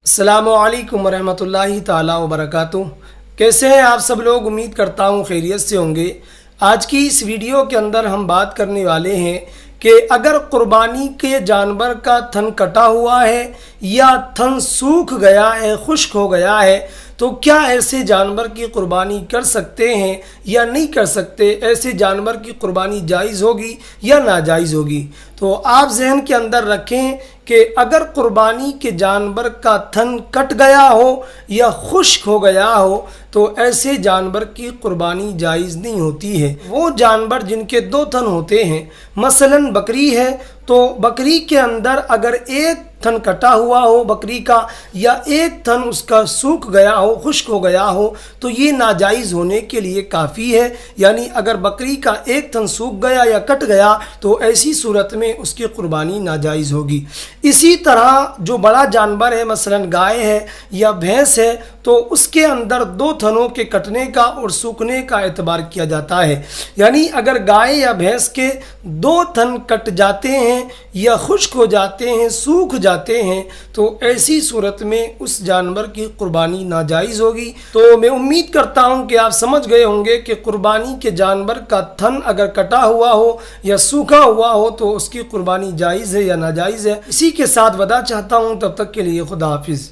अस्सलामु अलैकुम वरहमतुल्लाहि ताला वबरकातुहू। कैसे हैं आप सब लोग? उम्मीद करता हूँ खैरियत से होंगे। आज की इस वीडियो के अंदर हम बात करने वाले हैं कि अगर कुर्बानी के जानवर का थन कटा हुआ है या थन सूख गया है, खुश्क हो गया है, तो क्या ऐसे जानवर की कुर्बानी कर सकते हैं या नहीं कर सकते? ऐसे जानवर की कुर्बानी जायज़ होगी या नाजायज़ होगी? तो आप जहन के अंदर रखें कि अगर कुर्बानी के जानवर का थन कट गया हो या खुश्क हो गया हो तो ऐसे जानवर की कुर्बानी जायज़ नहीं होती है। वो जानवर जिनके दो थन होते हैं, मसलन बकरी है, तो बकरी के अंदर अगर एक थन कटा हुआ हो बकरी का या एक थन उसका सूख गया हो, खुश्क हो गया हो, तो ये नाजायज़ होने के लिए काफ़ी है। यानी अगर बकरी का एक थन सूख गया या कट गया तो ऐसी सूरत में उसकी कुर्बानी नाजायज़ होगी। इसी तरह जो बड़ा जानवर है, मसलन गाय है या भैंस है, तो उसके अंदर दो थनों के कटने का और सूखने का एतबार किया जाता है। यानी अगर गाय या भैंस के दो थन कट जाते हैं या खुश्क हो जाते हैं, सूख जाते हैं, तो ऐसी सूरत में उस जानवर की कुर्बानी नाजायज़ होगी। तो मैं उम्मीद करता हूं कि आप समझ गए होंगे कि कुर्बानी के जानवर का थन अगर कटा हुआ हो या सूखा हुआ हो तो उसकी कुर्बानी जायज़ है या नाजायज़ है। इसी के साथ वदा चाहता हूं, तब तक के लिए खुदा हाफिज़।